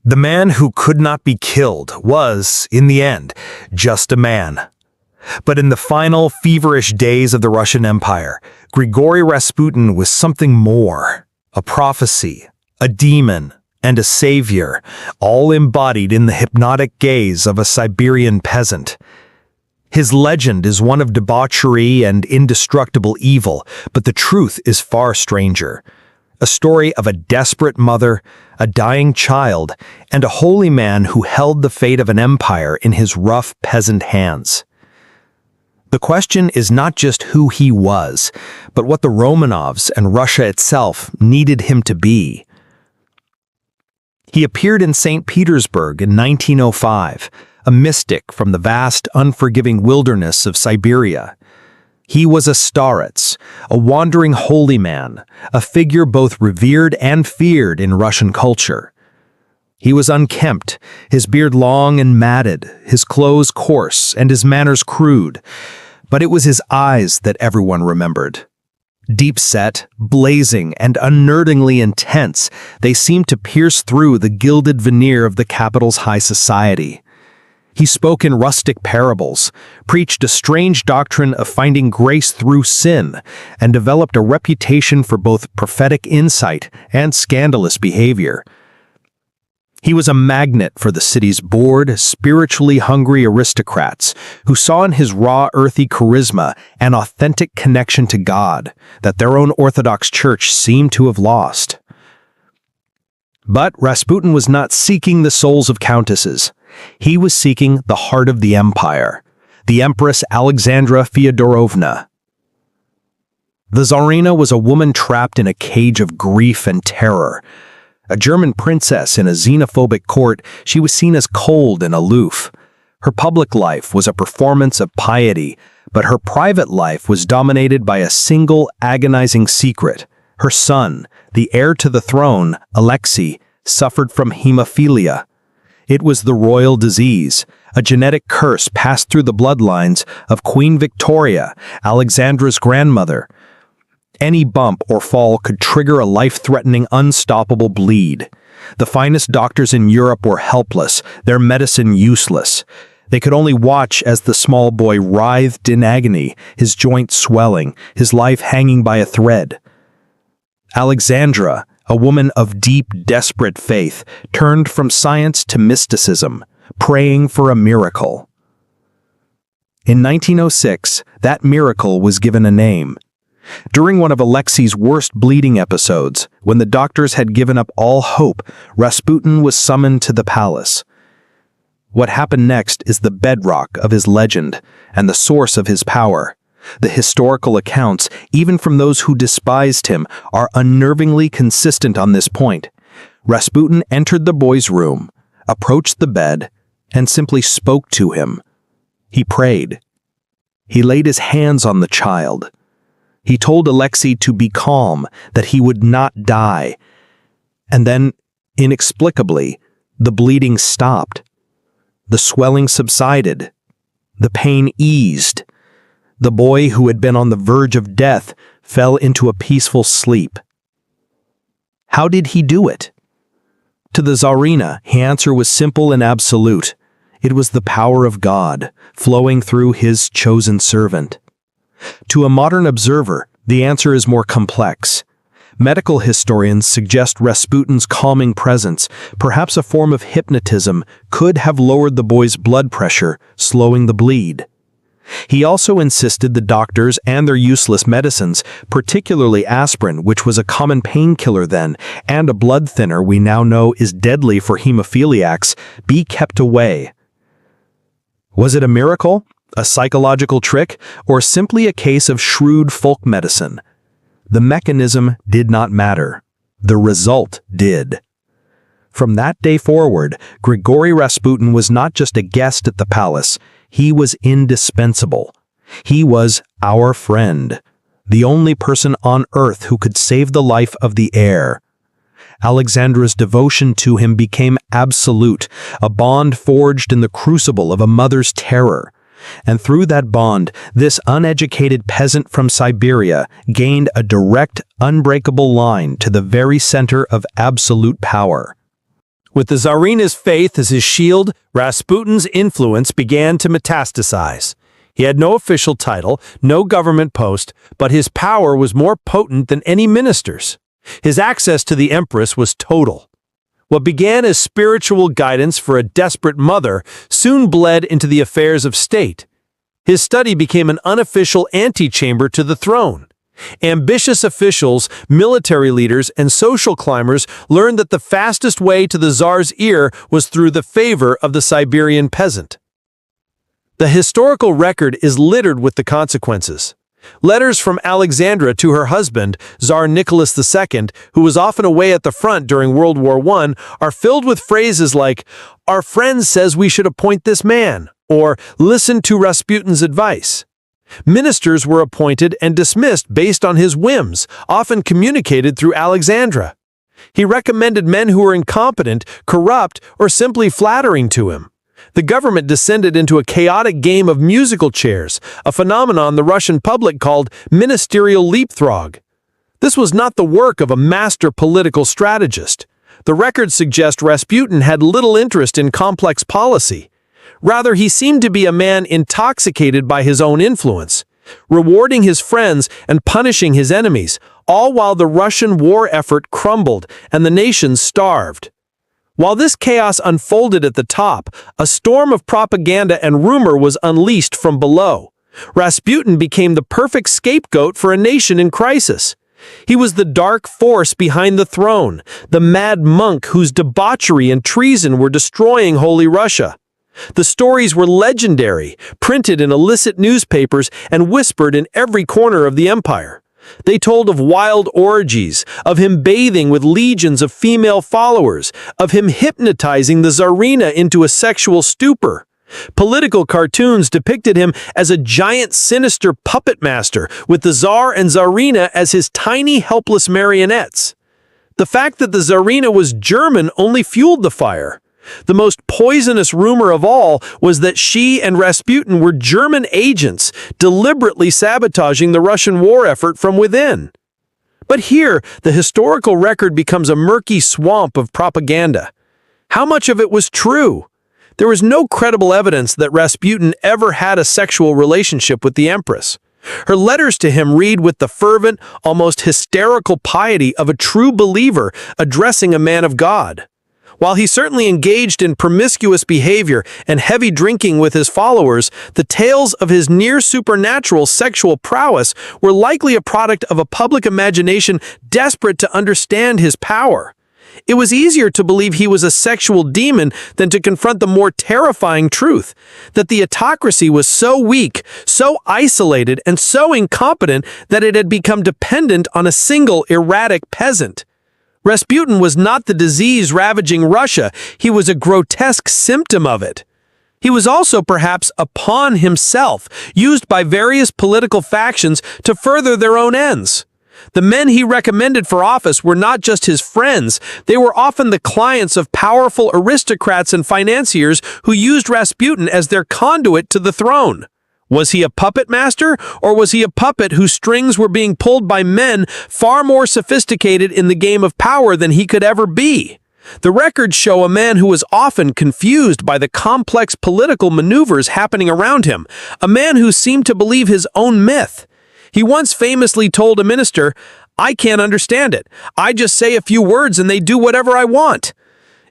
The man who could not be killed was, in the end, just a man. But in the final, feverish days of the Russian Empire, Grigori Rasputin was something more. A prophecy, a demon, and a savior, all embodied in the hypnotic gaze of a Siberian peasant. His legend is one of debauchery and indestructible evil, but the truth is far stranger. A story of a desperate mother, a dying child, and a holy man who held the fate of an empire in his rough peasant hands. The question is not just who he was, but what the Romanovs and Russia itself needed him to be. He appeared in St. Petersburg in 1905, a mystic from the vast, unforgiving wilderness of Siberia. He was a starets, a wandering holy man, a figure both revered and feared in Russian culture. He was unkempt, his beard long and matted, his clothes coarse, and his manners crude. But it was his eyes that everyone remembered. Deep-set, blazing, and unnervingly intense, they seemed to pierce through the gilded veneer of the capital's high society. He spoke in rustic parables, preached a strange doctrine of finding grace through sin, and developed a reputation for both prophetic insight and scandalous behavior. He was a magnet for the city's bored, spiritually hungry aristocrats who saw in his raw, earthy charisma an authentic connection to God that their own Orthodox Church seemed to have lost. But Rasputin was not seeking the souls of countesses. He was seeking the heart of the empire, the Empress Alexandra Fyodorovna. The Tsarina was a woman trapped in a cage of grief and terror. A German princess in a xenophobic court, she was seen as cold and aloof. Her public life was a performance of piety, but her private life was dominated by a single agonizing secret. Her son, the heir to the throne, Alexei, suffered from hemophilia. It was the royal disease, a genetic curse passed through the bloodlines of Queen Victoria, Alexandra's grandmother. Any bump or fall could trigger a life-threatening, unstoppable bleed. The finest doctors in Europe were helpless, their medicine useless. They could only watch as the small boy writhed in agony, his joints swelling, his life hanging by a thread. Alexandra, a woman of deep, desperate faith, turned from science to mysticism, praying for a miracle. In 1906, that miracle was given a name. During one of Alexei's worst bleeding episodes, when the doctors had given up all hope, Rasputin was summoned to the palace. What happened next is the bedrock of his legend and the source of his power. The historical accounts, even from those who despised him, are unnervingly consistent on this point. Rasputin entered the boy's room, approached the bed, and simply spoke to him. He prayed. He laid his hands on the child. He told Alexei to be calm, that he would not die. And then, inexplicably, the bleeding stopped. The swelling subsided. The pain eased. The boy, who had been on the verge of death, fell into a peaceful sleep. How did he do it? To the Tsarina, the answer was simple and absolute. It was the power of God, flowing through his chosen servant. To a modern observer, the answer is more complex. Medical historians suggest Rasputin's calming presence, perhaps a form of hypnotism, could have lowered the boy's blood pressure, slowing the bleed. He also insisted the doctors and their useless medicines, particularly aspirin, which was a common painkiller then, and a blood thinner we now know is deadly for hemophiliacs, be kept away. Was it a miracle? A psychological trick, or simply a case of shrewd folk medicine? The mechanism did not matter. The result did. From that day forward, Grigori Rasputin was not just a guest at the palace, he was indispensable. He was our friend, the only person on earth who could save the life of the heir. Alexandra's devotion to him became absolute, a bond forged in the crucible of a mother's terror. And through that bond, this uneducated peasant from Siberia gained a direct, unbreakable line to the very center of absolute power. With the Tsarina's faith as his shield, Rasputin's influence began to metastasize. He had no official title, no government post, but his power was more potent than any minister's. His access to the empress was total. What began as spiritual guidance for a desperate mother soon bled into the affairs of state. His study became an unofficial antechamber to the throne. Ambitious officials, military leaders, and social climbers learned that the fastest way to the Tsar's ear was through the favor of the Siberian peasant. The historical record is littered with the consequences. Letters from Alexandra to her husband, Tsar Nicholas II, who was often away at the front during World War I, are filled with phrases like, "Our friend says we should appoint this man," or "Listen to Rasputin's advice." Ministers were appointed and dismissed based on his whims, often communicated through Alexandra. He recommended men who were incompetent, corrupt, or simply flattering to him. The government descended into a chaotic game of musical chairs, a phenomenon the Russian public called ministerial leapfrog. This was not the work of a master political strategist. The records suggest Rasputin had little interest in complex policy. Rather, he seemed to be a man intoxicated by his own influence, rewarding his friends and punishing his enemies, all while the Russian war effort crumbled and the nation starved. While this chaos unfolded at the top, a storm of propaganda and rumor was unleashed from below. Rasputin became the perfect scapegoat for a nation in crisis. He was the dark force behind the throne, the mad monk whose debauchery and treason were destroying Holy Russia. The stories were legendary, printed in illicit newspapers and whispered in every corner of the empire. They told of wild orgies, of him bathing with legions of female followers, of him hypnotizing the Tsarina into a sexual stupor. Political cartoons depicted him as a giant sinister puppet master, with the Tsar and Tsarina as his tiny helpless marionettes. The fact that the Tsarina was German only fueled the fire. The most poisonous rumor of all was that she and Rasputin were German agents, deliberately sabotaging the Russian war effort from within. But here, the historical record becomes a murky swamp of propaganda. How much of it was true? There was no credible evidence that Rasputin ever had a sexual relationship with the empress. Her letters to him read with the fervent, almost hysterical piety of a true believer addressing a man of God. While he certainly engaged in promiscuous behavior and heavy drinking with his followers, the tales of his near-supernatural sexual prowess were likely a product of a public imagination desperate to understand his power. It was easier to believe he was a sexual demon than to confront the more terrifying truth, that the autocracy was so weak, so isolated, and so incompetent that it had become dependent on a single erratic peasant. Rasputin was not the disease ravaging Russia, he was a grotesque symptom of it. He was also perhaps a pawn himself, used by various political factions to further their own ends. The men he recommended for office were not just his friends, they were often the clients of powerful aristocrats and financiers who used Rasputin as their conduit to the throne. Was he a puppet master, or was he a puppet whose strings were being pulled by men far more sophisticated in the game of power than he could ever be? The records show a man who was often confused by the complex political maneuvers happening around him, a man who seemed to believe his own myth. He once famously told a minister, "I can't understand it. I just say a few words and they do whatever I want."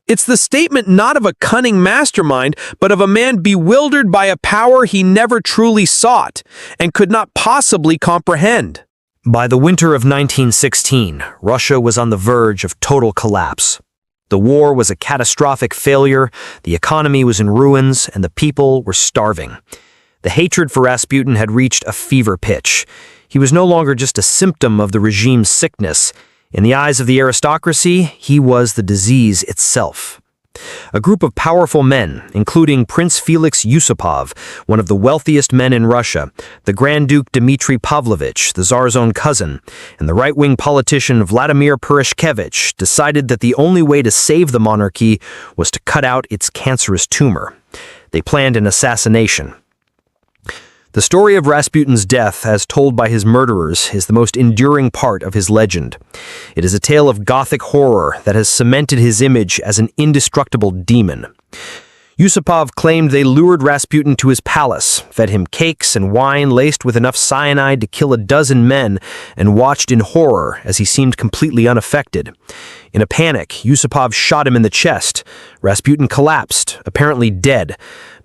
It's the statement not of a cunning mastermind, but of a man bewildered by a power he never truly sought and could not possibly comprehend. By the winter of 1916, Russia was on the verge of total collapse. The war was a catastrophic failure, the economy was in ruins, and the people were starving. The hatred for Rasputin had reached a fever pitch. He was no longer just a symptom of the regime's sickness. In the eyes of the aristocracy, he was the disease itself. A group of powerful men, including Prince Felix Yusupov, one of the wealthiest men in Russia, the Grand Duke Dmitry Pavlovich, the Tsar's own cousin, and the right-wing politician Vladimir Purishkevich, decided that the only way to save the monarchy was to cut out its cancerous tumor. They planned an assassination. The story of Rasputin's death, as told by his murderers, is the most enduring part of his legend. It is a tale of Gothic horror that has cemented his image as an indestructible demon. Yusupov claimed they lured Rasputin to his palace, fed him cakes and wine laced with enough cyanide to kill a dozen men, and watched in horror as he seemed completely unaffected. In a panic, Yusupov shot him in the chest. Rasputin collapsed, apparently dead,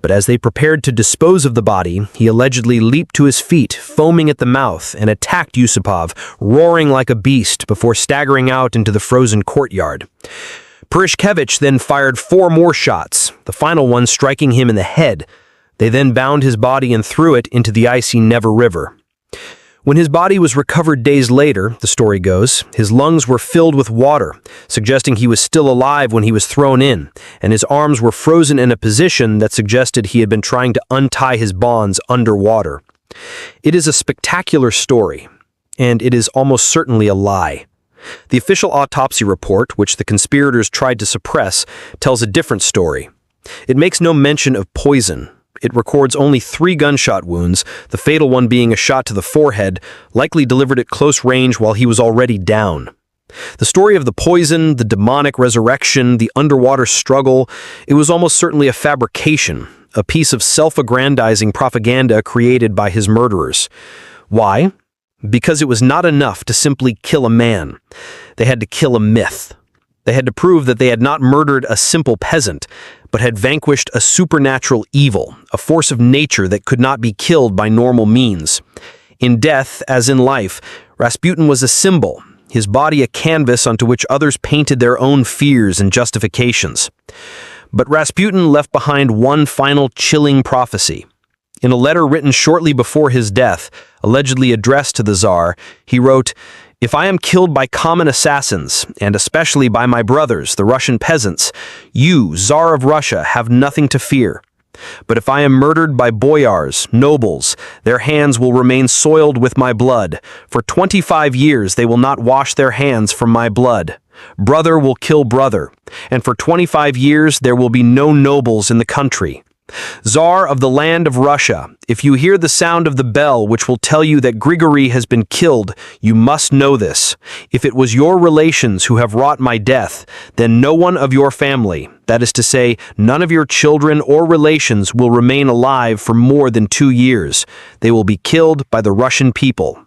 but as they prepared to dispose of the body, he allegedly leaped to his feet, foaming at the mouth, and attacked Yusupov, roaring like a beast before staggering out into the frozen courtyard. Purishkevich then fired 4 more shots, the final one striking him in the head. They then bound his body and threw it into the icy Neva River. When his body was recovered days later, the story goes, his lungs were filled with water, suggesting he was still alive when he was thrown in, and his arms were frozen in a position that suggested he had been trying to untie his bonds underwater. It is a spectacular story, and it is almost certainly a lie. The official autopsy report, which the conspirators tried to suppress, tells a different story. It makes no mention of poison. It records only 3 gunshot wounds, the fatal one being a shot to the forehead, likely delivered at close range while he was already down. The story of the poison, the demonic resurrection, the underwater struggle, it was almost certainly a fabrication, a piece of self-aggrandizing propaganda created by his murderers. Why? Because it was not enough to simply kill a man. They had to kill a myth. They had to prove that they had not murdered a simple peasant, but had vanquished a supernatural evil, a force of nature that could not be killed by normal means. In death, as in life, Rasputin was a symbol, his body a canvas onto which others painted their own fears and justifications. But Rasputin left behind one final chilling prophecy. In a letter written shortly before his death, allegedly addressed to the Tsar, he wrote, "If I am killed by common assassins, and especially by my brothers, the Russian peasants, you, Tsar of Russia, have nothing to fear. But if I am murdered by boyars, nobles, their hands will remain soiled with my blood. For 25 years they will not wash their hands from my blood. Brother will kill brother, and for 25 years there will be no nobles in the country. Tsar of the land of Russia, if you hear the sound of the bell which will tell you that Grigori has been killed, you must know this. If it was your relations who have wrought my death, then no one of your family, that is to say, none of your children or relations, will remain alive for more than 2 years. They will be killed by the Russian people."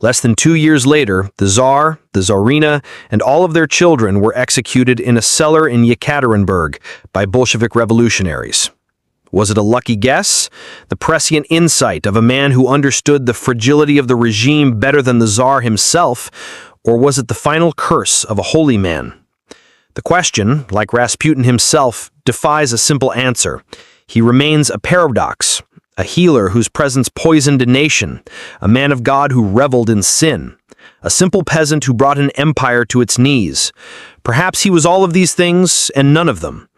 Less than 2 years later, the Tsar, the Tsarina, and all of their children were executed in a cellar in Yekaterinburg by Bolshevik revolutionaries. Was it a lucky guess? The prescient insight of a man who understood the fragility of the regime better than the Tsar himself? Or was it the final curse of a holy man? The question, like Rasputin himself, defies a simple answer. He remains a paradox. A healer whose presence poisoned a nation, a man of God who reveled in sin, a simple peasant who brought an empire to its knees. Perhaps he was all of these things and none of them.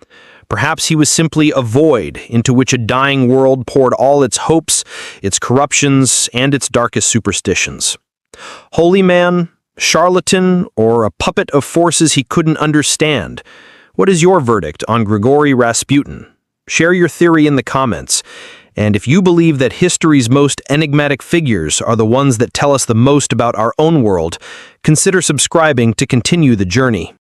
Perhaps he was simply a void into which a dying world poured all its hopes, its corruptions, and its darkest superstitions. Holy man, charlatan, or a puppet of forces he couldn't understand? What is your verdict on Grigori Rasputin? Share your theory in the comments. And if you believe that history's most enigmatic figures are the ones that tell us the most about our own world, consider subscribing to continue the journey.